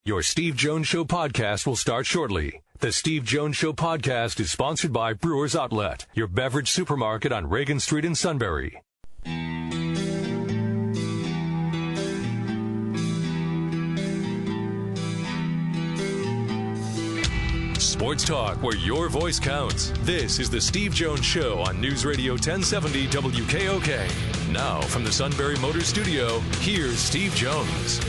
Your Steve Jones Show podcast will start shortly. The Steve Jones Show podcast is sponsored by Brewers Outlet, your beverage supermarket on Reagan Street in Sunbury. Sports talk where your voice counts. This is the Steve Jones Show on News Radio 1070 WKOK. Now from the Sunbury Motors Studio, here's Steve Jones.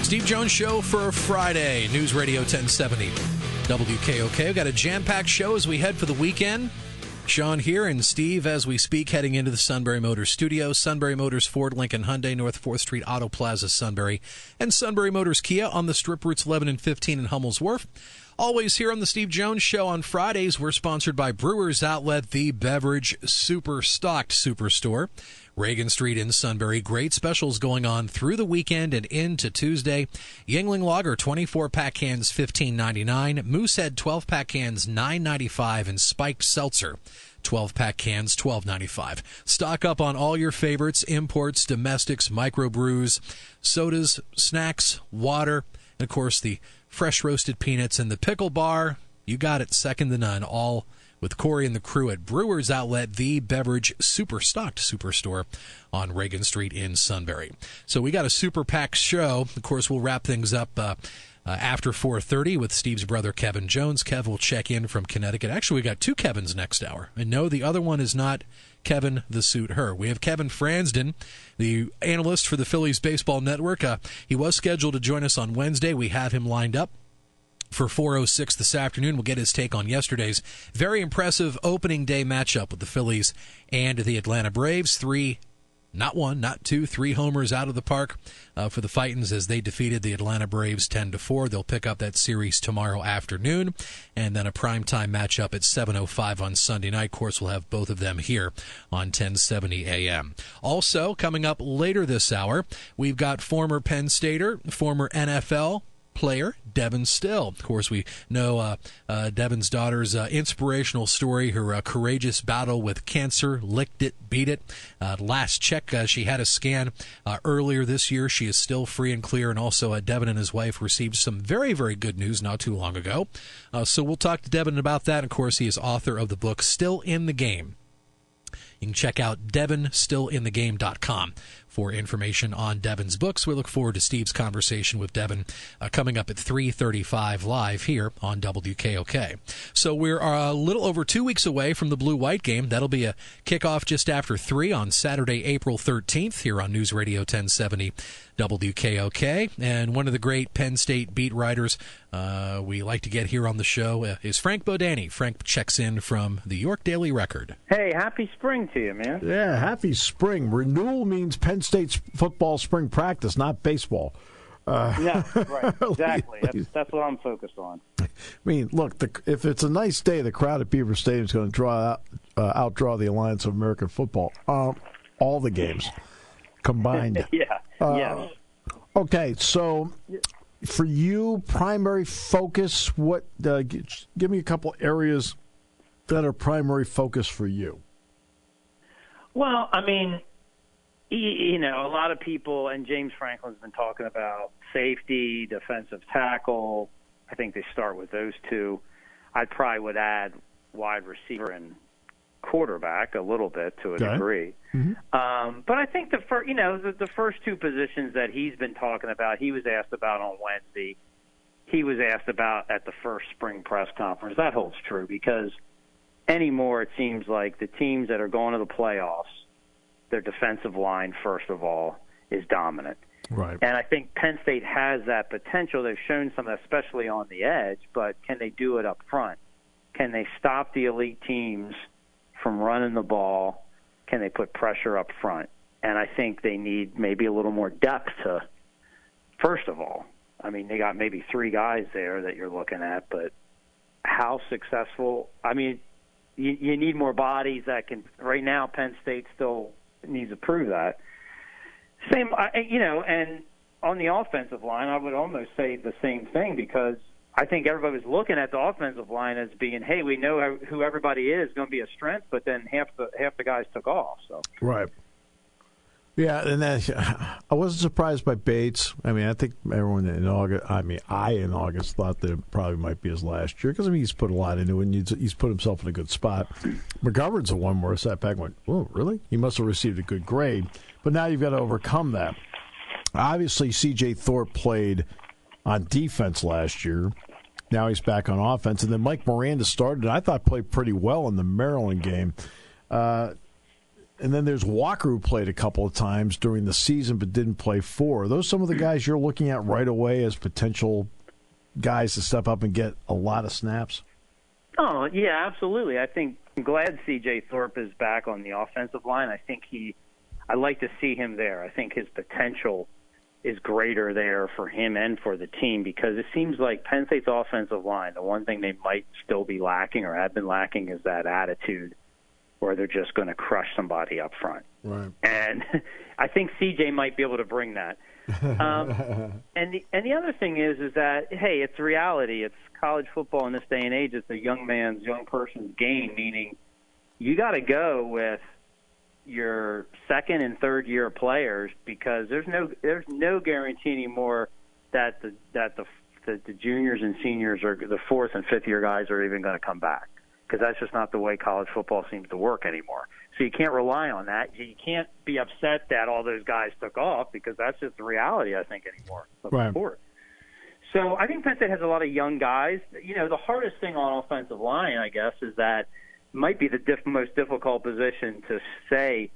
Steve Jones Show for Friday, News Radio 1070 WKOK. We've got a jam-packed show as we head for the weekend. Sean here and Steve as we speak heading into the Sunbury Motors studio. Sunbury Motors, Ford, Lincoln, Hyundai, North 4th Street, Auto Plaza, Sunbury. And Sunbury Motors Kia on the strip routes 11 and 15 in Hummel's Wharf. Always here on the Steve Jones Show on Fridays, we're sponsored by Brewers Outlet, the beverage super stocked superstore. Reagan Street in Sunbury. Great specials going on through the weekend and into Tuesday. Yuengling Lager 24-pack cans $15.99. Moosehead 12-pack cans $9.95. And Spiked Seltzer 12-pack cans $12.95. Stock up on all your favorites, imports, domestics, microbrews, sodas, snacks, water, and of course the fresh roasted peanuts and the pickle bar. You got it, second to none, all with Corey and the crew at Brewers Outlet, the beverage super stocked superstore on Reagan Street in Sunbury. So we got a super packed show. Of course, we'll wrap things up after 4:30 with Steve's brother Kevin Jones. Kev will check in from Connecticut. Actually, we got two Kevins next hour. And no, the other one is not Kevin the Suit Her. We have Kevin Fransden, the analyst for the Phillies Baseball Network. He was scheduled to join us on Wednesday. We have him lined up for 4:06 this afternoon. We'll get his take on yesterday's very impressive opening day matchup with the Phillies and the Atlanta Braves. Not one, not two, three homers out of the park for the Fightins as they defeated the Atlanta Braves 10-4. They'll pick up that series tomorrow afternoon, and then a primetime matchup at 7:05 on Sunday night. Of course, we'll have both of them here on 1070 AM. Also, coming up later this hour, we've got former Penn Stater, former NFL player Devin Still. Of course, we know Devin's daughter's inspirational story, her courageous battle with cancer, licked it, beat it. Last check, she had a scan earlier this year. She is still free and clear, and also Devin and his wife received some very, very good news not too long ago. So we'll talk to Devin about that. Of course, he is author of the book Still in the Game. You can check out DevinStillInTheGame.com for information on Devin's books. We look forward to Steve's conversation with Devin coming up at 3:35 live here on WKOK. So we're a little over 2 weeks away from the Blue-White game. That'll be a kickoff just after 3 on Saturday, April 13th here on News Radio 1070 WKOK. And one of the great Penn State beat writers we like to get here on the show is Frank Bodani. Frank checks in from the York Daily Record. Hey, happy spring to you, man. Yeah, happy spring. Renewal means Penn State's football spring practice, not baseball. Yeah, right, exactly. That's what I'm focused on. I mean, look, if it's a nice day, the crowd at Beaver Stadium is going to outdraw the Alliance of American Football. All the games combined. Yeah, yes. Okay, so for you, primary focus, give me a couple areas that are primary focus for you. Well, I mean, you know, a lot of people, and James Franklin's been talking about safety, defensive tackle. I think they start with those two. I probably would add wide receiver and quarterback a little bit to a degree. Mm-hmm. But I think the first two positions that he's been talking about, he was asked about on Wednesday. He was asked about at the first spring press conference. That holds true because anymore it seems like the teams that are going to the playoffs, their defensive line, first of all, is dominant. Right. And I think Penn State has that potential. They've shown some, especially on the edge, but can they do it up front? Can they stop the elite teams from running the ball? Can they put pressure up front? And I think they need maybe a little more depth to, first of all. I mean, they got maybe three guys there that you're looking at, but how successful. I mean, you need more bodies that can. Right now, Penn State still needs to prove that. Same, and on the offensive line, I would almost say the same thing, because I think everybody was looking at the offensive line as being, hey, we know who everybody is going to be a strength, but then half the guys took off. So right. Yeah, and I wasn't surprised by Bates. I mean, I think everyone in August, in August thought that it probably might be his last year, because he's put a lot into it, and he's put himself in a good spot. McGovern's the one where I sat back and went, oh, really? He must have received a good grade. But now you've got to overcome that. Obviously, C.J. Thorpe played on defense last year. Now he's back on offense. And then Mike Miranda started, and I thought played pretty well in the Maryland game. And then there's Walker, who played a couple of times during the season but didn't play 4. Are those some of the guys you're looking at right away as potential guys to step up and get a lot of snaps? Oh, yeah, absolutely. I'm glad C.J. Thorpe is back on the offensive line. I'd like to see him there. I think his potential is greater there for him and for the team, because it seems like Penn State's offensive line, the one thing they might still be lacking or have been lacking is that attitude where they're just going to crush somebody up front. Right. And I think CJ might be able to bring that. And the other thing is that, hey, it's reality. It's college football in this day and age. It's a young person's game, meaning you got to go with your second and third year players, because there's no guarantee anymore that the juniors and seniors or the fourth and fifth year guys are even going to come back, because that's just not the way college football seems to work anymore. So you can't rely on that. You can't be upset that all those guys took off, because that's just the reality, I think, anymore of the sport. So I think Penn State has a lot of young guys. The hardest thing on offensive line, I guess, is that it might be the most difficult position to say,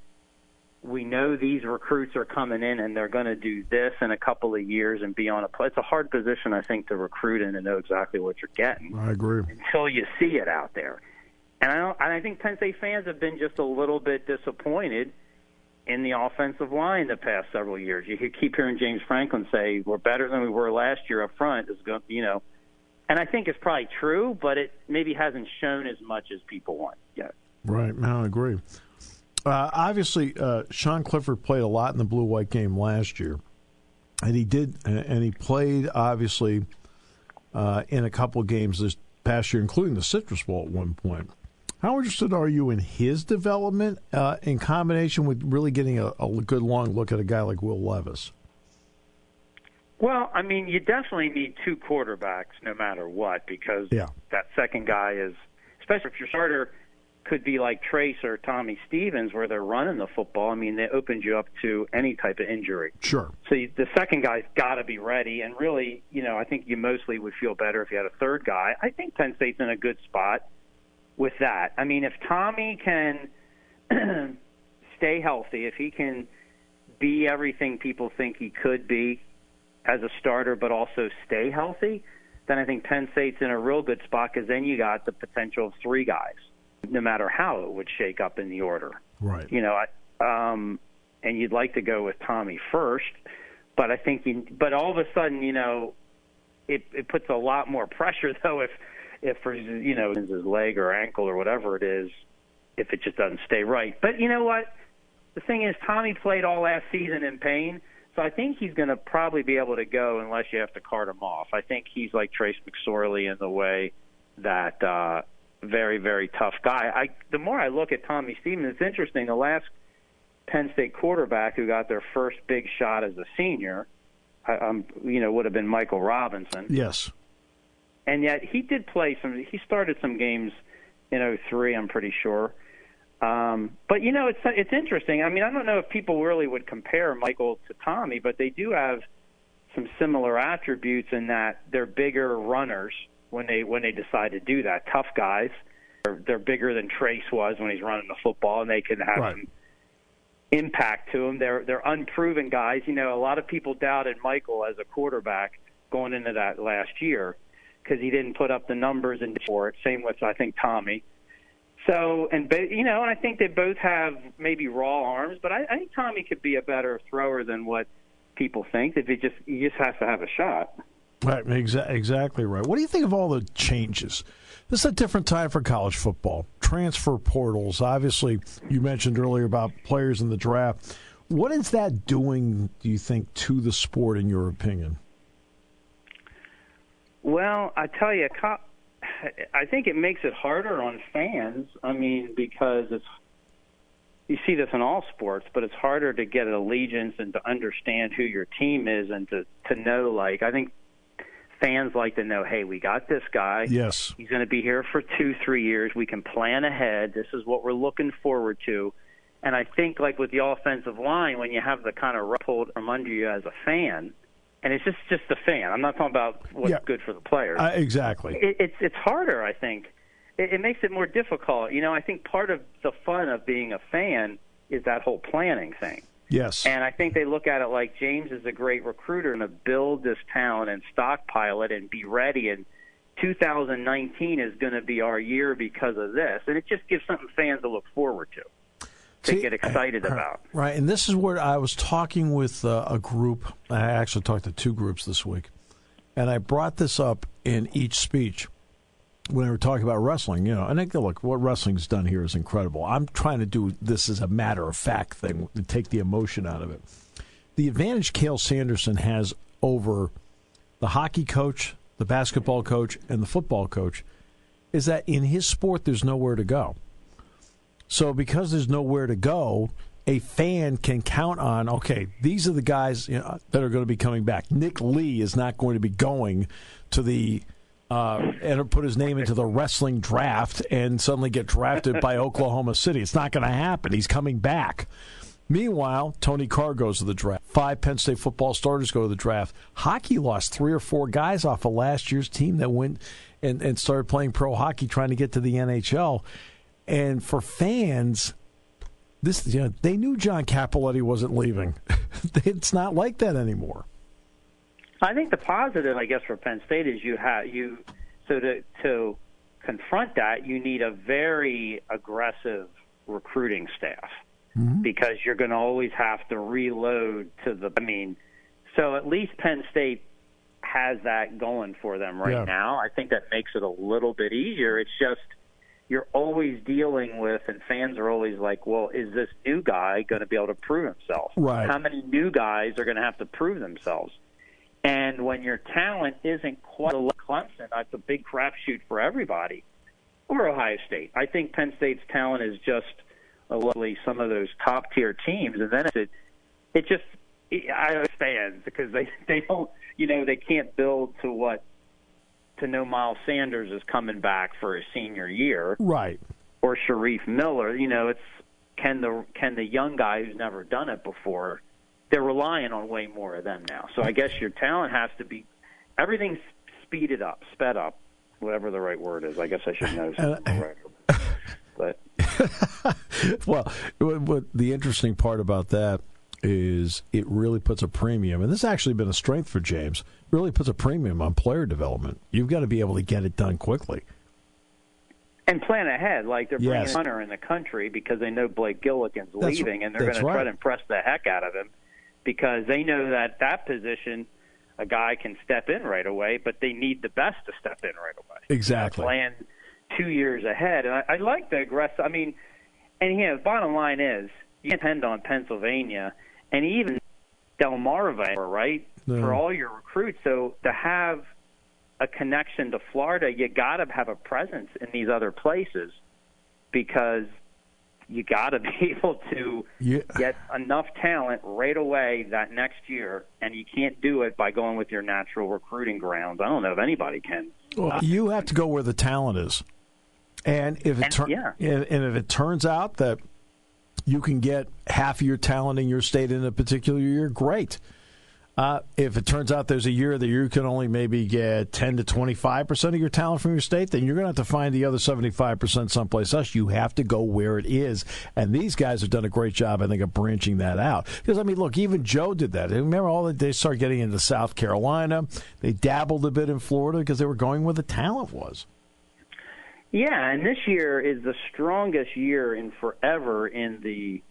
we know these recruits are coming in and they're going to do this in a couple of years and be on a play. It's a hard position, I think, to recruit in and know exactly what you're getting. I agree. Until you see it out there. And I think Penn State fans have been just a little bit disappointed in the offensive line the past several years. You keep hearing James Franklin say, we're better than we were last year up front. And I think it's probably true, but it maybe hasn't shown as much as people want yet. Right. I agree. Obviously, Sean Clifford played a lot in the blue-white game last year, and he played, obviously, in a couple of games this past year, including the Citrus Bowl at one point. How interested are you in his development in combination with really getting a good long look at a guy like Will Levis? Well, I mean, you definitely need two quarterbacks no matter what, because that second guy is, especially if your starter could be like Trace or Tommy Stevens, where they're running the football. I mean, they opened you up to any type of injury. Sure. So the second guy's got to be ready. And really, I think you mostly would feel better if you had a third guy. I think Penn State's in a good spot with that. I mean, if Tommy can stay healthy, if he can be everything people think he could be as a starter, but also stay healthy, then I think Penn State's in a real good spot, because then you got the potential of 3 guys, no matter how it would shake up in the order. Right. And you'd like to go with Tommy first, but I think but all of a sudden, it puts a lot more pressure, though, if for his leg or ankle or whatever it is, if it just doesn't stay right. But you know what? The thing is, Tommy played all last season in pain, so I think he's going to probably be able to go unless you have to cart him off. I think he's like Trace McSorley in the way that very, very tough guy. The more I look at Tommy Stevens, it's interesting. The last Penn State quarterback who got their first big shot as a senior, would have been Michael Robinson. Yes. And yet he did play he started some games in 2003, I'm pretty sure. But, it's interesting. I mean, I don't know if people really would compare Michael to Tommy, but they do have some similar attributes in that they're bigger runners when they decide to do that. Tough guys. They're bigger than Trace was when he's running the football, and they can have some impact to them. They're unproven guys. A lot of people doubted Michael as a quarterback going into that last year because he didn't put up the numbers for it. Same with, I think, Tommy. So, and I think they both have maybe raw arms, but I think Tommy could be a better thrower than what people think. He just has to have a shot. Right, exactly right. What do you think of all the changes? This is a different time for college football. Transfer portals, obviously, you mentioned earlier about players in the draft. What is that doing, do you think, to the sport, in your opinion? Well, I tell you, I think it makes it harder on fans. I mean, because you see this in all sports, but it's harder to get an allegiance and to understand who your team is and to know, like, I think fans like to know, hey, we got this guy. Yes. He's going to be here for 2-3 years. We can plan ahead. This is what we're looking forward to. And I think, like with the offensive line, when you have the kind of rug pulled from under you as a fan, and it's just a fan. I'm not talking about what's good for the players. Exactly. It's harder, I think. It makes it more difficult. You know, I think part of the fun of being a fan is that whole planning thing. Yes. And I think they look at it like James is a great recruiter and to build this talent and stockpile it and be ready. And 2019 is going to be our year because of this. And it just gives something fans to look forward to. Get excited about. Right, and this is where I was talking with a group. I actually talked to 2 groups this week, and I brought this up in each speech when we were talking about wrestling. You know, and I go, look, what wrestling's done here is incredible. I'm trying to do this as a matter-of-fact thing to take the emotion out of it. The advantage Cael Sanderson has over the hockey coach, the basketball coach, and the football coach is that in his sport there's nowhere to go. So because there's nowhere to go, a fan can count on, okay, these are the guys that are going to be coming back. Nick Lee is not going to be going to the and put his name into the wrestling draft and suddenly get drafted by Oklahoma City. It's not going to happen. He's coming back. Meanwhile, Tony Carr goes to the draft. 5 Penn State football starters go to the draft. Hockey lost 3 or 4 guys off of last year's team that went and started playing pro hockey trying to get to the NHL. And for fans, they knew John Cappelletti wasn't leaving. It's not like that anymore. I think the positive, I guess, for Penn State is to confront that, you need a very aggressive recruiting staff because you're going to always have to reload so at least Penn State has that going for them right now. I think that makes it a little bit easier. It's just you're always dealing with, and fans are always like, well, is this new guy going to be able to prove himself? Right. How many new guys are going to have to prove themselves? And when your talent isn't quite like Clemson, that's a big crapshoot for everybody, or Ohio State. I think Penn State's talent is just lovely, some of those top-tier teams. And then I understand because they don't, they can't build to know Miles Sanders is coming back for his senior year. Right. Or Sharif Miller. It's can the young guy who's never done it before, they're relying on way more of them now. So I guess your talent has to be everything's sped up, whatever the right word is. I guess I should know. But well, what the interesting part about that is it really puts a premium, and this has actually been a strength for James, really puts a premium on player development. You've got to be able to get it done quickly. And plan ahead, like they're bringing a hunter in the country because they know Blake Gilligan's leaving, and they're going to try to impress the heck out of him because they know that position, a guy can step in right away, but they need the best to step in right away. Exactly. Plan 2 years ahead. And I like the aggressive. The bottom line is you depend on Pennsylvania and even Delmarva, right, for all your recruits. So to have a connection to Florida, you got to have a presence in these other places because you got to be able to get enough talent right away that next year, and you can't do it by going with your natural recruiting grounds. I don't know if anybody can. Well, you have to go where the talent is. And if it turns out that you can get half of your talent in your state in a particular year, great. If it turns out there's a year that you can only maybe get 10 to 25% of your talent from your state, then you're going to have to find the other 75% someplace else. You have to go where it is. And these guys have done a great job, I think, of branching that out. Because, look, even Joe did that. Remember, they started getting into South Carolina. They dabbled a bit in Florida because they were going where the talent was. Yeah, and this year is the strongest year in forever in the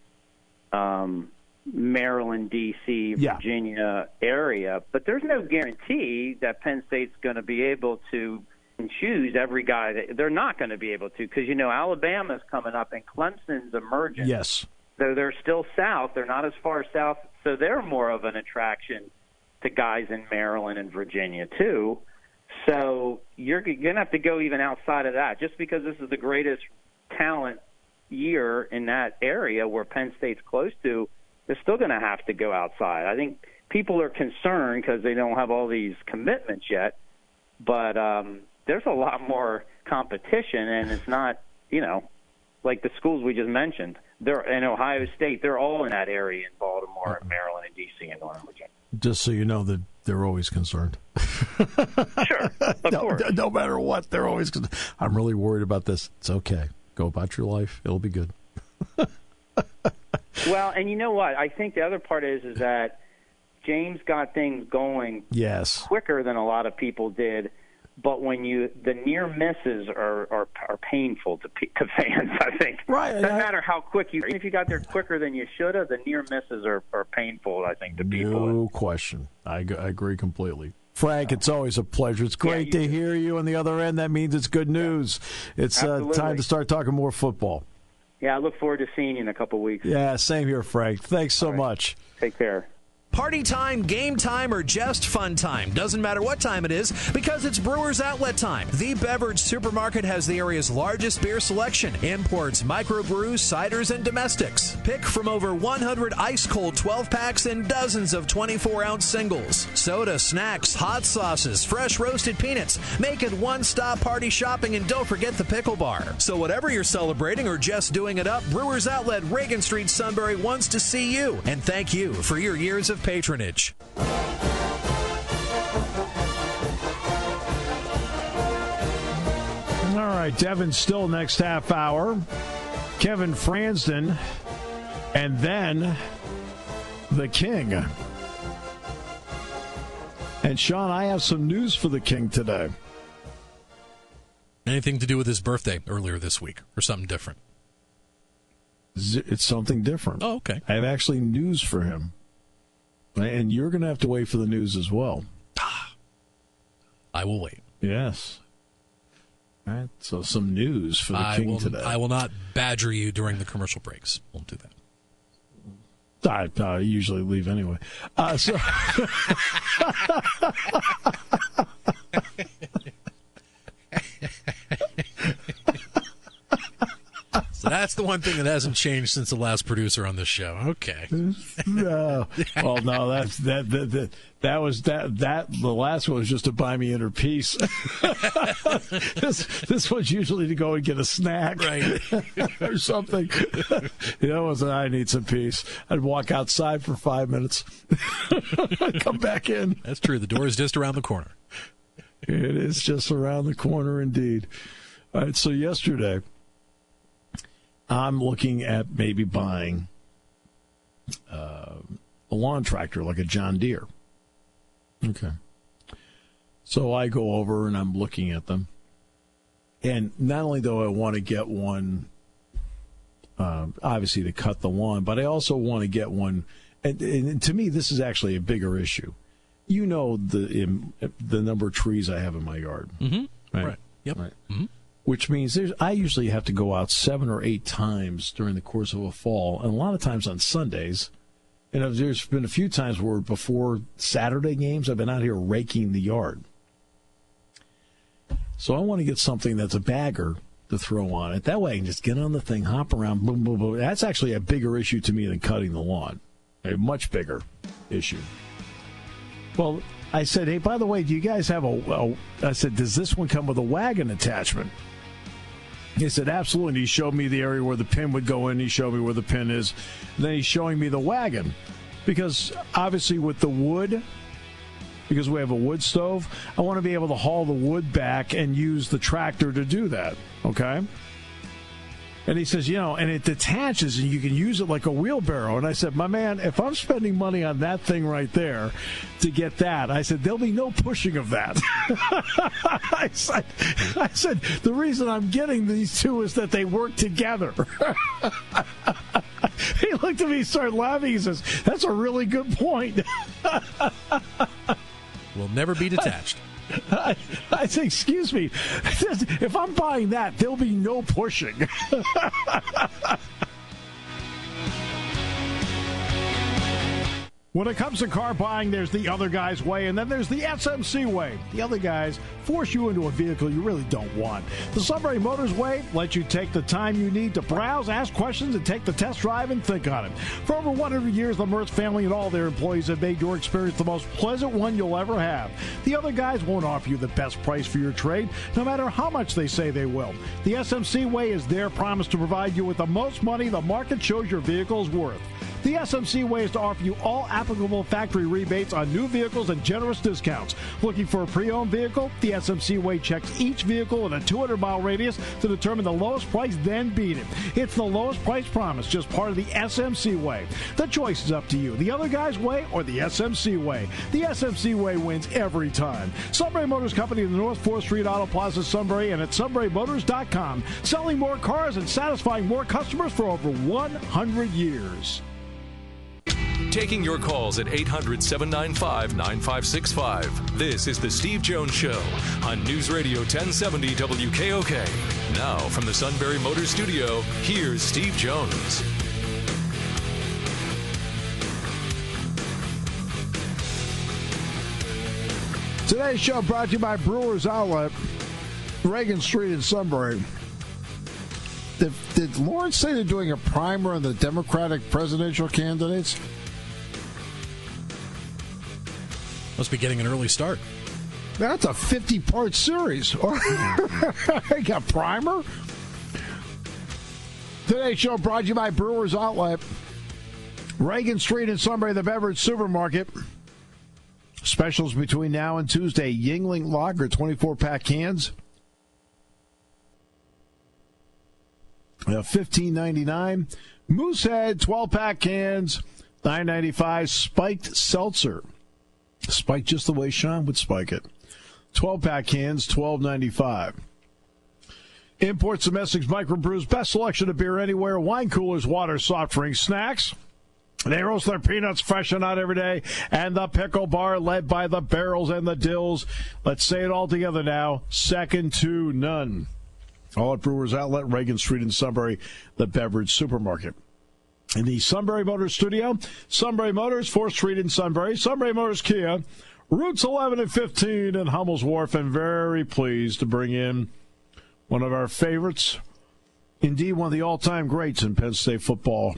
Maryland, D.C., Virginia area. But there's no guarantee that Penn State's going to be able to choose every guy. They're not going to be able to because, Alabama's coming up and Clemson's emerging. Yes. So they're still south. They're not as far south. So they're more of an attraction to guys in Maryland and Virginia, too. So you're going to have to go even outside of that. Just because this is the greatest talent year in that area where Penn State's close to, they're still going to have to go outside. I think people are concerned because they don't have all these commitments yet. But there's a lot more competition, and it's not, like the schools we just mentioned. They're in Ohio State. They're all in that area in Baltimore, and Maryland, and D.C., and Northern Virginia. Just so you know that they're always concerned. Sure, of course. No matter what, they're always concerned. I'm really worried about this. It's okay. Go about your life. It'll be good. Well, and you know what? I think the other part is that James got things going quicker than a lot of people did. But when the near misses are painful to fans, I think. Right. Doesn't matter how quick if you got there quicker than you should have, the near misses are painful, I think, to people. No question. I agree completely. Frank, it's always a pleasure. It's great to hear you on the other end. That means it's good news. It's time to start talking more football. Yeah, I look forward to seeing you in a couple weeks. Yeah, same here, Frank. Thanks so much. Take care. Party time, game time, or just fun time. Doesn't matter what time it is because it's Brewers Outlet time. The Beverage Supermarket has the area's largest beer selection. Imports, microbrews, ciders, and domestics. Pick from over 100 ice-cold 12-packs and dozens of 24-ounce singles. Soda, snacks, hot sauces, fresh roasted peanuts. Make it one-stop party shopping, and don't forget the pickle bar. So whatever you're celebrating or just doing it up, Brewers Outlet, Reagan Street, Sunbury wants to see you. And thank you for your years of patronage. All right, Devin Still next half hour. Kevin Fransden, and then the King. And Sean, I have some news for the King today. Anything to do with his birthday earlier this week or something different? It's something different. Oh, okay. I have actually news for him. And you're going to have to wait for the news as well. I will wait. Yes. All right. So some news for the King today. I will not badger you during the commercial breaks. Won't do that. I usually leave anyway. So that's the one thing that hasn't changed since the last producer on this show. Okay. No. Well, no, that was the last one was just to buy me inner peace. This one's usually to go and get a snack, right, or something. I need some peace. I'd walk outside for 5 minutes, come back in. That's true. The door is just around the corner. It is just around the corner, indeed. All right. So yesterday, I'm looking at maybe buying a lawn tractor like a John Deere. Okay. So I go over and I'm looking at them. And not only do I want to get one, obviously to cut the lawn, but I also want to get one. And to me, this is actually a bigger issue. You know the number of trees I have in my yard. Mm-hmm. Right. Yep. Right. Mm-hmm. Which means I usually have to go out 7 or 8 times during the course of a fall, and a lot of times on Sundays. And there's been a few times where before Saturday games, I've been out here raking the yard. So I want to get something that's a bagger to throw on it. That way I can just get on the thing, hop around, boom, boom, boom. That's actually a bigger issue to me than cutting the lawn. A much bigger issue. Well, I said, hey, by the way, do you guys have I said, does this one come with a wagon attachment? He said, absolutely. And he showed me the area where the pin would go in. He showed me where the pin is. And then he's showing me the wagon. Because obviously with the wood, because we have a wood stove, I want to be able to haul the wood back and use the tractor to do that. Okay? And he says, and it detaches and you can use it like a wheelbarrow. And I said, my man, if I'm spending money on that thing right there to get that, I said, there'll be no pushing of that. I said, the reason I'm getting these two is that they work together. He looked at me, started laughing. He says, "That's a really good point." Will never be detached. I say, excuse me, if I'm buying that, there'll be no pushing. When it comes to car buying, there's the other guy's way, and then there's the SMC way. The other guys force you into a vehicle you really don't want. The Sunbury Motors way lets you take the time you need to browse, ask questions, and take the test drive and think on it. For over 100 years, the Mertz family and all their employees have made your experience the most pleasant one you'll ever have. The other guys won't offer you the best price for your trade, no matter how much they say they will. The SMC way is their promise to provide you with the most money the market shows your vehicle is worth. The SMC way is to offer you all applicable factory rebates on new vehicles and generous discounts. Looking for a pre-owned vehicle? The SMC way checks each vehicle in a 200-mile radius to determine the lowest price, then beat it. It's the lowest price promise, just part of the SMC way. The choice is up to you. The other guy's way or the SMC way. The SMC way wins every time. Sunbury Motors Company in the North 4th Street Auto Plaza, Sunbury, and at sunburymotors.com. Selling more cars and satisfying more customers for over 100 years. Taking your calls at 800-795-9565. This is the Steve Jones Show on News Radio 1070 WKOK. Now from the Sunbury Motors Studio, here's Steve Jones. Today's show brought to you by Brewers Outlet, Reagan Street in Sunbury. Did Lawrence say they're doing a primer on the Democratic presidential candidates? Must be getting an early start. That's a 50-part series. I got primer. Today's show brought to you by Brewers Outlet, Reagan Street in Sunbury, the beverage supermarket. Specials between now and Tuesday. Yingling Lager, 24-pack cans. $15.99. Moosehead, 12-pack cans, $9.95. Spiked Seltzer. Spiked just the way Sean would spike it. 12-pack cans, $12.95. Imports, domestics, microbrews, best selection of beer anywhere. Wine coolers, water, soft drinks, snacks. They roast their peanuts fresh and out every day. And the pickle bar led by the barrels and the dills. Let's say it all together now. Second to none. All at Brewers Outlet, Reagan Street in Sunbury, the beverage supermarket. In the Sunbury Motors studio, Sunbury Motors, 4th Street in Sunbury, Sunbury Motors Kia, routes 11 and 15 in Hummel's Wharf, and very pleased to bring in one of our favorites, indeed one of the all-time greats in Penn State football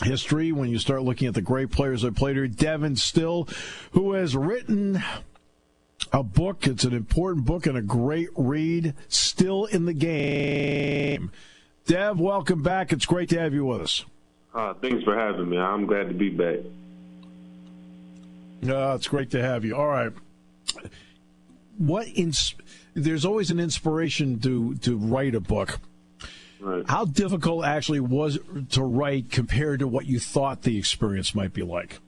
history. When you start looking at the great players that played here, Devin Still, who has written a book. It's an important book and a great read, Still in the Game. Dev, welcome back. It's great to have you with us. Thanks for having me. I'm glad to be back. It's great to have you. All right. There's always an inspiration to write a book. Right. How difficult actually was to write compared to what you thought the experience might be like?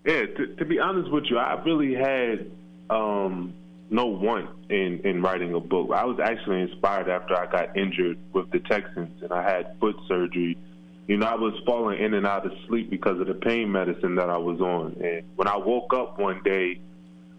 Yeah, to be honest with you, I really had no want in writing a book. I was actually inspired after I got injured with the Texans and I had foot surgery. You know, I was falling in and out of sleep because of the pain medicine that I was on. And when I woke up one day,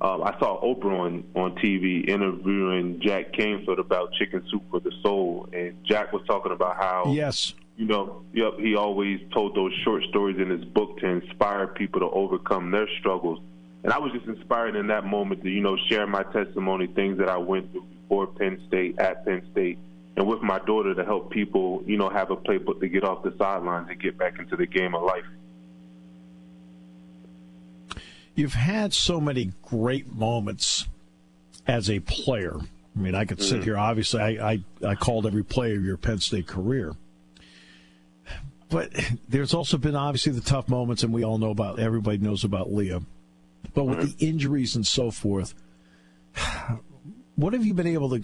I saw Oprah on TV interviewing Jack Canfield about Chicken Soup for the Soul. And Jack was talking about how, yes, you know, he always told those short stories in his book to inspire people to overcome their struggles. And I was just inspired in that moment to, you know, share my testimony, things that I went through before Penn State, at Penn State, and with my daughter to help people, you know, have a playbook to get off the sidelines and get back into the game of life. You've had so many great moments as a player. I mean, I could sit here. Obviously, I called every play of your Penn State career. But there's also been, obviously, the tough moments, and we all know about, everybody knows about Leah. But with the injuries and so forth, what have you been able to,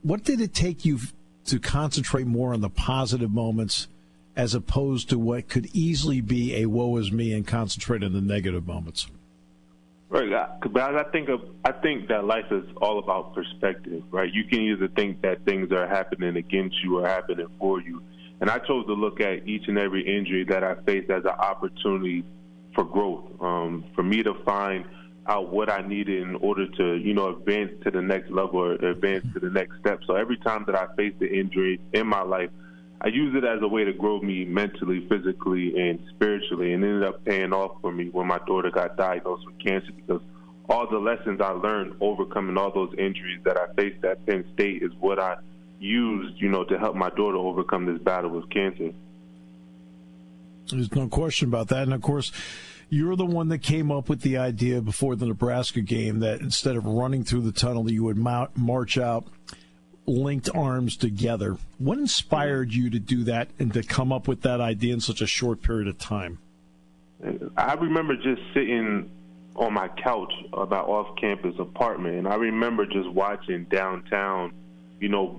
what did it take you to concentrate more on the positive moments as opposed to what could easily be a woe is me and concentrate on the negative moments? Right, but I think that life is all about perspective, right? You can either think that things are happening against you or happening for you. And I chose to look at each and every injury that I faced as an opportunity for growth, for me to find out what I needed in order to, advance to the next level or advance to the next step. So every time that I faced an injury in my life, I used it as a way to grow me mentally, physically, and spiritually, and ended up paying off for me when my daughter got diagnosed with cancer, because all the lessons I learned overcoming all those injuries that I faced at Penn State is what I used, to help my daughter overcome this battle with cancer. There's no question about that. And, of course, you're the one that came up with the idea before the Nebraska game that instead of running through the tunnel, you would march out linked arms together. What inspired you to do that and to come up with that idea in such a short period of time? I remember just sitting on my couch of my off-campus apartment, and I remember just watching downtown,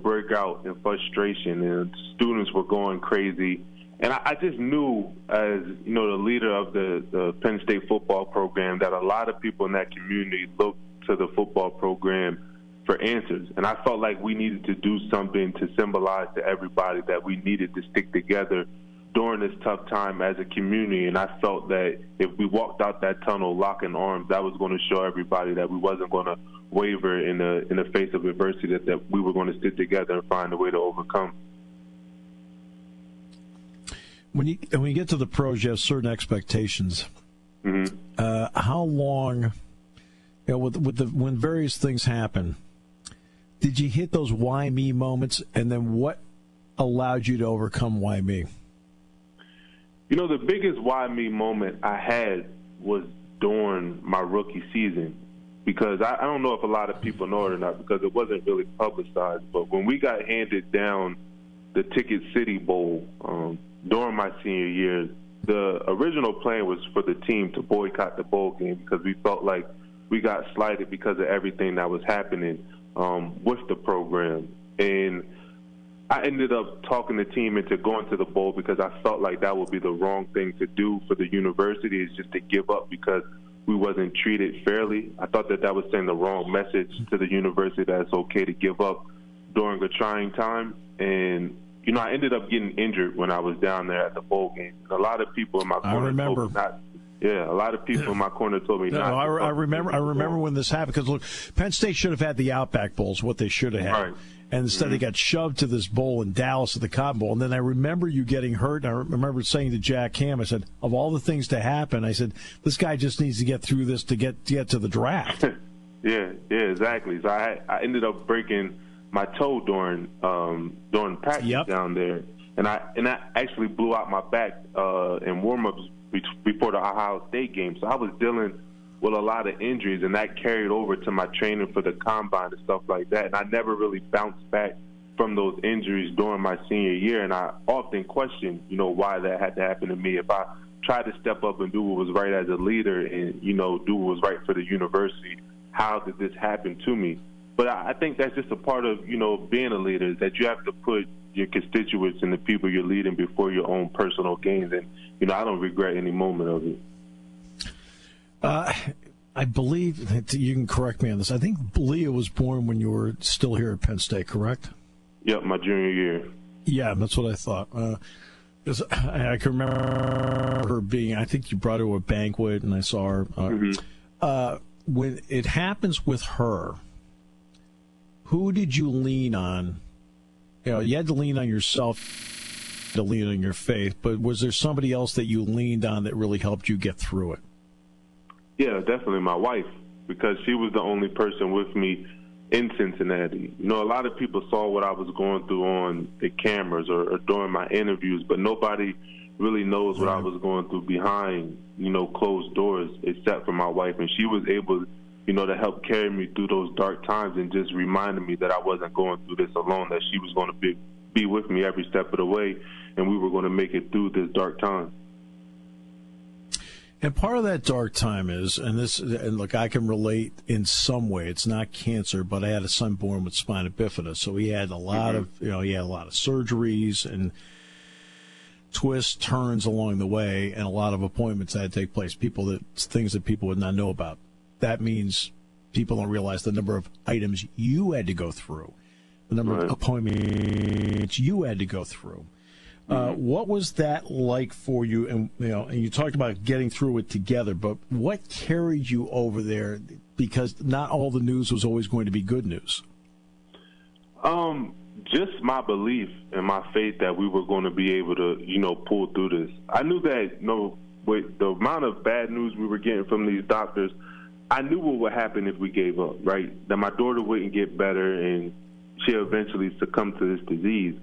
break out in frustration, and students were going crazy. And I just knew, as the leader of the Penn State football program, that a lot of people in that community looked to the football program for answers. And I felt like we needed to do something to symbolize to everybody that we needed to stick together during this tough time as a community. And I felt that if we walked out that tunnel locking arms, that was going to show everybody that we wasn't going to waver in the face of adversity, that we were going to stick together and find a way to overcome. When you get to the pros, you have certain expectations. Mm-hmm. How long, when various things happen, did you hit those why me moments, and then what allowed you to overcome why me? The biggest why me moment I had was during my rookie season, because I don't know if a lot of people know it or not, because it wasn't really publicized, but when we got handed down the Ticket City Bowl during my senior year, the original plan was for the team to boycott the bowl game because we felt like we got slighted because of everything that was happening with the program. And I ended up talking the team into going to the bowl because I felt like that would be the wrong thing to do for the university, is just to give up because we wasn't treated fairly. I thought that was sending the wrong message to the university that it's okay to give up during a trying time. And, I ended up getting injured when I was down there at the bowl game. A lot of people in my corner told me a lot of people in my corner told me not. I remember when this happened, because, look, Penn State should have had the Outback Bowls, what they should have had. Right. And instead they got shoved to this bowl in Dallas at the Cotton Bowl. And then I remember you getting hurt. And I remember saying to Jack Ham, I said, of all the things to happen, I said, this guy just needs to get through this to get to the draft. Yeah, exactly. So I ended up breaking my toe during practice down there. And I actually blew out my back in warm-ups before the Ohio State game. So I was dealing with a lot of injuries, and that carried over to my training for the combine and stuff like that. And I never really bounced back from those injuries during my senior year. And I often questioned, why that had to happen to me. If I tried to step up and do what was right as a leader and, do what was right for the university, how did this happen to me? But I think that's just a part of, being a leader, is that you have to put your constituents and the people you're leading before your own personal gains. And, I don't regret any moment of it. I believe that, you can correct me on this, I think Leah was born when you were still here at Penn State, correct? Yep, my junior year. Yeah, that's what I thought. I can remember her being, I think you brought her to a banquet, and I saw her. When it happens with her, who did you lean on? You had to lean on yourself, to lean on your faith, but was there somebody else that you leaned on that really helped you get through it? Yeah, definitely my wife, because she was the only person with me in Cincinnati. A lot of people saw what I was going through on the cameras or during my interviews, but nobody really knows what I was going through behind, closed doors, except for my wife. And she was able, to help carry me through those dark times and just reminded me that I wasn't going through this alone, that she was going to be with me every step of the way, and we were going to make it through this dark time. And part of that dark time is, and look, I can relate in some way. It's not cancer, but I had a son born with spina bifida, so he had a lot of, he had a lot of surgeries and twists, turns along the way, and a lot of appointments that had to take place. Things that people would not know about. That means people don't realize the number of items you had to go through, the number of appointments you had to go through. What was that like for you? And and you talked about getting through it together, but what carried you over there? Because not all the news was always going to be good news. Just my belief and my faith that we were going to be able to, pull through this. I knew that, with the amount of bad news we were getting from these doctors, I knew what would happen if we gave up, right? That my daughter wouldn't get better and she'll eventually succumb to this disease.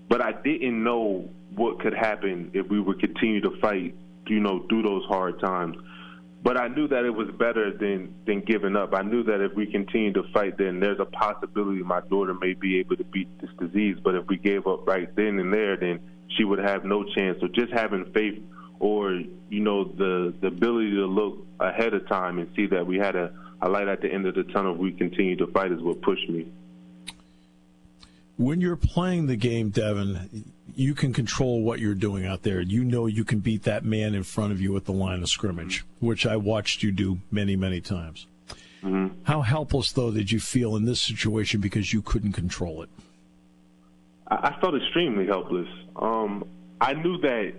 But I didn't know what could happen if we would continue to fight, through those hard times. But I knew that it was better than giving up. I knew that if we continue to fight, then there's a possibility my daughter may be able to beat this disease. But if we gave up right then and there, then she would have no chance. So just having faith or, the ability to look ahead of time and see that we had a light at the end of the tunnel, we continue to fight is what pushed me. When you're playing the game, Devin, you can control what you're doing out there. You know you can beat that man in front of you at the line of scrimmage, which I watched you do many, many times. Mm-hmm. How helpless, though, did you feel in this situation because you couldn't control it? I felt extremely helpless. I knew that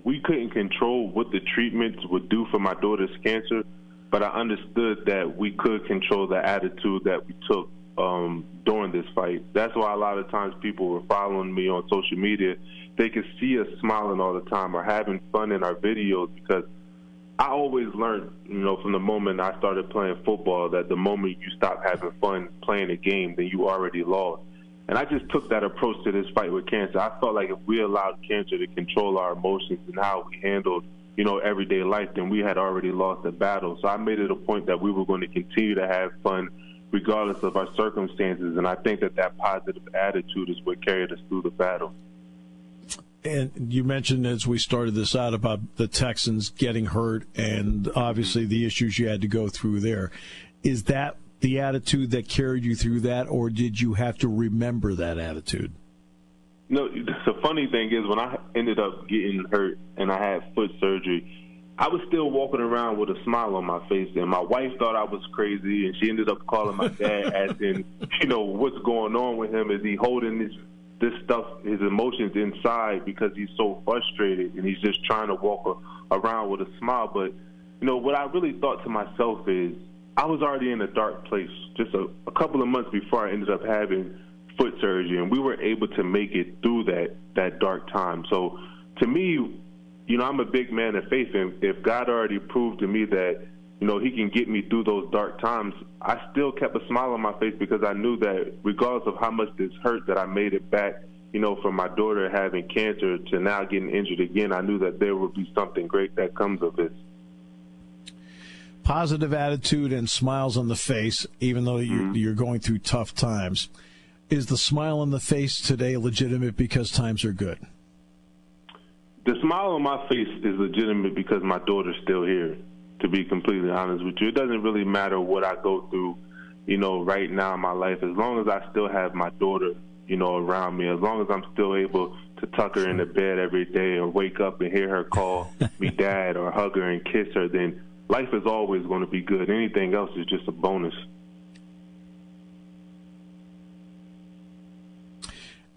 we couldn't control what the treatments would do for my daughter's cancer, but I understood that we could control the attitude that we took during this fight. That's why a lot of times people were following me on social media. They could see us smiling all the time or having fun in our videos, because I always learned, from the moment I started playing football, that the moment you stop having fun playing a game, then you already lost. And I just took that approach to this fight with cancer. I felt like if we allowed cancer to control our emotions and how we handled, everyday life, then we had already lost the battle. So I made it a point that we were going to continue to have fun regardless of our circumstances, and I think that positive attitude is what carried us through the battle. And you mentioned as we started this out about the Texans getting hurt and obviously the issues you had to go through there. Is that the attitude that carried you through that, or did you have to remember that attitude? No, the funny thing is when I ended up getting hurt and I had foot surgery, I was still walking around with a smile on my face, and my wife thought I was crazy, and she ended up calling my dad, asking, what's going on with him? Is he holding this stuff, his emotions inside because he's so frustrated, and he's just trying to walk around with a smile? But, what I really thought to myself is I was already in a dark place just a couple of months before I ended up having foot surgery, and we were able to make it through that dark time. So to me, I'm a big man of faith, and if God already proved to me that, he can get me through those dark times, I still kept a smile on my face because I knew that regardless of how much this hurt, that I made it back, from my daughter having cancer to now getting injured again. I knew that there would be something great that comes of this. Positive attitude and smiles on the face, even though you're going through tough times. Is the smile on the face today legitimate because times are good? The smile on my face is legitimate because my daughter's still here, to be completely honest with you. It doesn't really matter what I go through, right now in my life. As long as I still have my daughter, around me, as long as I'm still able to tuck her into bed every day or wake up and hear her call me dad or hug her and kiss her, then life is always going to be good. Anything else is just a bonus.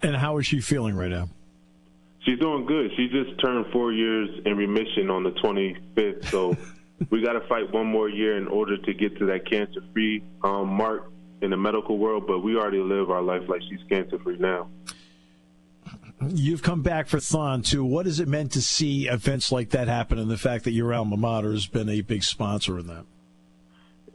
And how is she feeling right now? She's doing good. She just turned 4 years in remission on the 25th, so we got to fight one more year in order to get to that cancer-free mark in the medical world, but we already live our life like she's cancer-free now. You've come back for Thon, too. What has it meant to see events like that happen, and the fact that your alma mater has been a big sponsor in that?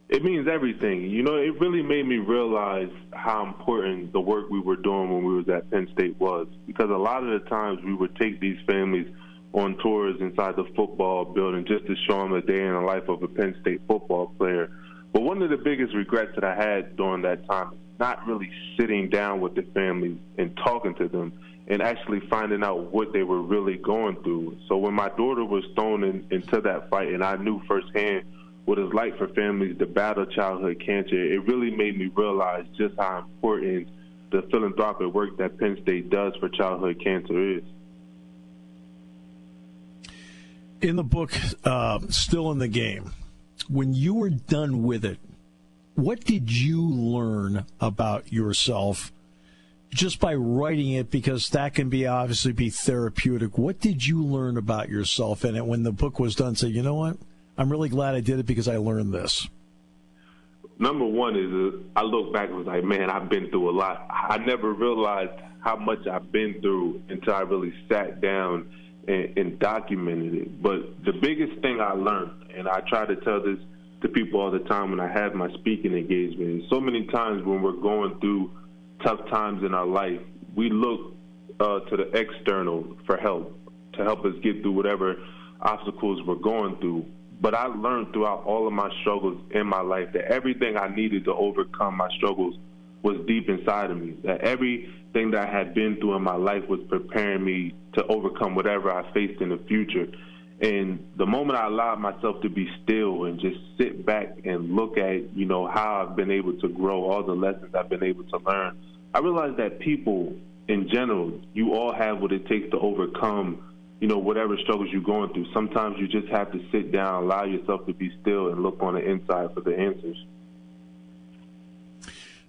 It means everything. It really made me realize how important the work we were doing when we was at Penn State was, because a lot of the times we would take these families on tours inside the football building just to show them a day in the life of a Penn State football player. But one of the biggest regrets that I had during that time is not really sitting down with the families and talking to them and actually finding out what they were really going through. So when my daughter was thrown into that fight and I knew firsthand what it's like for families to battle childhood cancer, it really made me realize just how important the philanthropic work that Penn State does for childhood cancer is. In the book, Still in the Game, when you were done with it, what did you learn about yourself just by writing it, because that can obviously be therapeutic. What did you learn about yourself in it when the book was done? Say, you know what? I'm really glad I did it because I learned this. Number one is I look back and was like, man, I've been through a lot. I never realized how much I've been through until I really sat down and documented it. But the biggest thing I learned, and I try to tell this to people all the time when I have my speaking engagement, is so many times when we're going through tough times in our life, we look to the external for help, to help us get through whatever obstacles we're going through. But I learned throughout all of my struggles in my life that everything I needed to overcome my struggles was deep inside of me, that everything that I had been through in my life was preparing me to overcome whatever I faced in the future. And the moment I allowed myself to be still and just sit back and look at, how I've been able to grow, all the lessons I've been able to learn, I realized that people in general, you all have what it takes to overcome, whatever struggles you're going through. Sometimes you just have to sit down, allow yourself to be still, and look on the inside for the answers.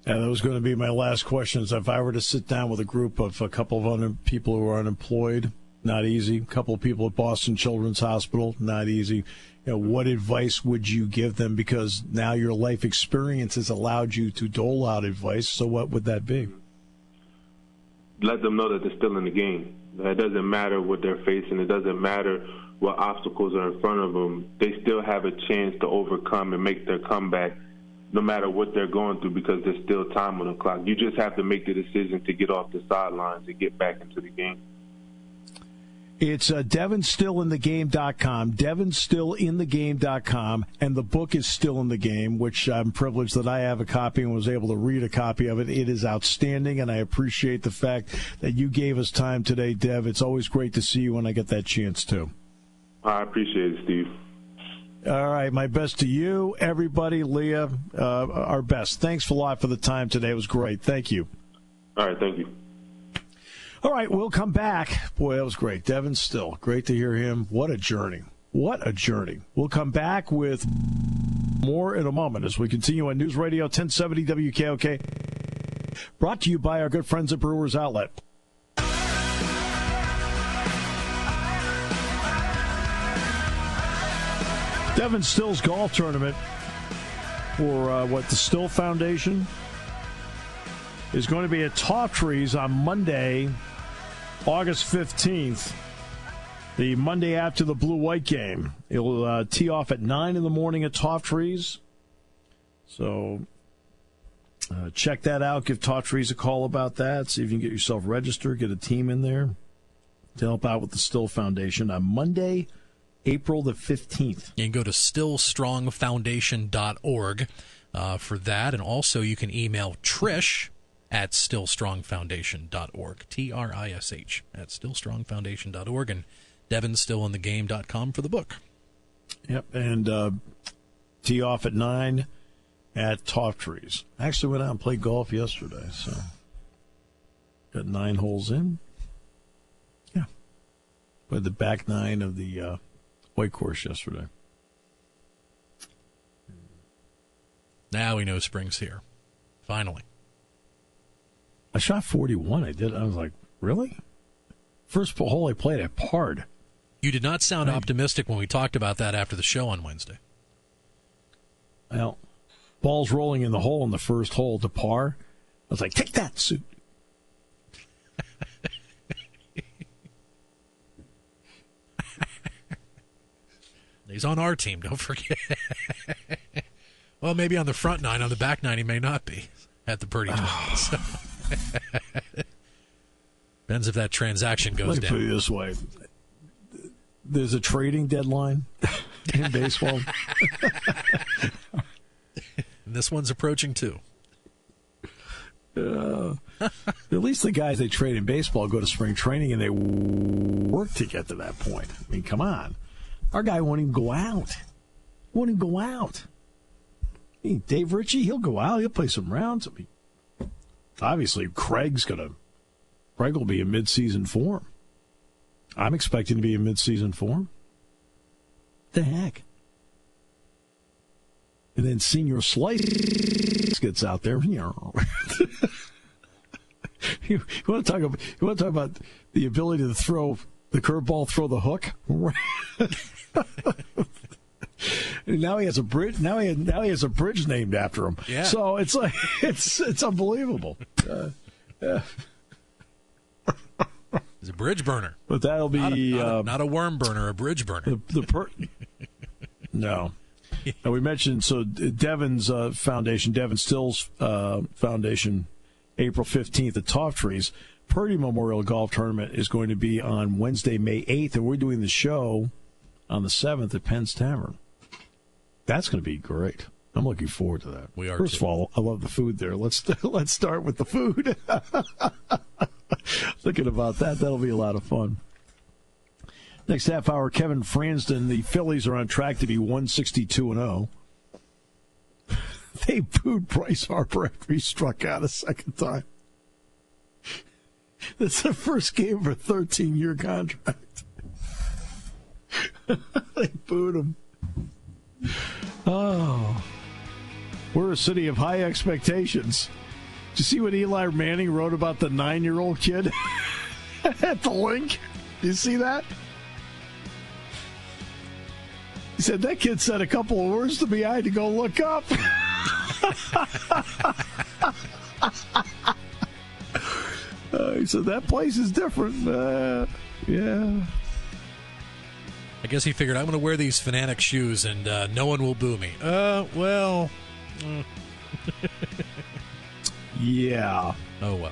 And that was going to be my last question. Is if I were to sit down with a group of a couple of people who are unemployed, not easy. A couple of people at Boston Children's Hospital, not easy. What advice would you give them? Because now your life experience has allowed you to dole out advice. So what would that be? Let them know that they're still in the game. It doesn't matter what they're facing. It doesn't matter what obstacles are in front of them. They still have a chance to overcome and make their comeback no matter what they're going through, because there's still time on the clock. You just have to make the decision to get off the sidelines and get back into the game. It's DevinStillInTheGame.com, DevinStillInTheGame.com, and the book is Still in the Game, which I'm privileged that I have a copy and was able to read a copy of it. It is outstanding, and I appreciate the fact that you gave us time today, Dev. It's always great to see you when I get that chance, too. I appreciate it, Steve. All right, my best to you, everybody, Leah, our best. Thanks a lot for the time today. It was great. Thank you. All right, thank you. All right, we'll come back. Boy, that was great. Devin Still, great to hear him. What a journey. What a journey. We'll come back with more in a moment as we continue on News Radio 1070 WKOK. Brought to you by our good friends at Brewers Outlet. Devin Still's golf tournament for the Still Foundation is going to be at Tawtrees on Monday, August 15th, the Monday after the Blue-White game. It'll tee off at 9 in the morning at Tawtrees. So check that out. Give Tawtrees a call about that. See if you can get yourself registered, get a team in there to help out with the Still Foundation on Monday, April the 15th. You can go to stillstrongfoundation.org for that. And also you can email Trish at stillstrongfoundation.org, TRISH at stillstrongfoundation.org, and DevinStillInTheGame.com for the book. Yep, and tee off at 9 at Tawtrees. I actually went out and played golf yesterday, so got 9 holes in. Yeah, played the back 9 of the White Course yesterday. Now we know spring's here. Finally. I shot 41. I did. I was like, really? First hole I played, I parred. You did not sound optimistic when we talked about that after the show on Wednesday. Well, ball's rolling in the hole in the first hole to par. I was like, take that, suit. He's on our team, don't forget. Well, maybe on the front 9. On the back 9, he may not be at the Purdy tournament. So. Depends if that transaction goes down. Let me put it this way. There's a trading deadline in baseball. And this one's approaching, too. At least the guys they trade in baseball go to spring training and they work to get to that point. I mean, come on. Our guy won't even go out. I mean, Dave Ritchie, he'll go out. He'll play some rounds. I mean, obviously, Craig will be in mid-season form. I'm expecting to be in mid-season form. The heck? And then Senior Slice gets out there. You want to talk about the ability to throw the curveball, throw the hook. Now he has a bridge. Now he has a bridge named after him. Yeah. So it's like it's unbelievable. He's a bridge burner. But that'll be not a worm burner, a bridge burner. No. And we mentioned Devon's foundation, Devon Stills Foundation, April 15th at Toft Trees. Purdy Memorial Golf Tournament is going to be on Wednesday, May 8th, and we're doing the show on the 7th at Penn's Tavern. That's going to be great. I'm looking forward to that. We are. First of all, I love the food there. Let's start with the food. Thinking about that, that'll be a lot of fun. Next half hour, Kevin Fransden. The Phillies are on track to be 162-0. They booed Bryce Harper after he struck out a second time. That's the first game of a 13-year contract. They booed him. Oh. We're a city of high expectations. Did you see what Eli Manning wrote about the 9-year-old kid at the link? Did you see that? He said, that kid said a couple of words to me. I had to go look up. He said, that place is different. Yeah. I guess he figured, I'm going to wear these Fanatic shoes and no one will boo me. Well. Yeah. Oh, well.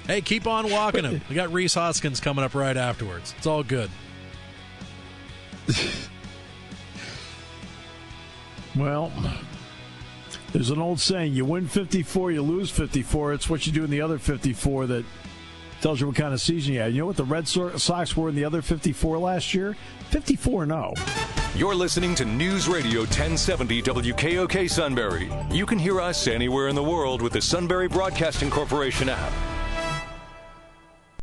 Hey, keep on walking him. We got Reese Hoskins coming up right afterwards. It's all good. Well, there's an old saying, you win 54, you lose 54. It's what you do in the other 54 that tells you what kind of season you had. You know what the Red Sox were in the other 54 last year? 54-0. You're listening to News Radio 1070 WKOK Sunbury. You can hear us anywhere in the world with the Sunbury Broadcasting Corporation app.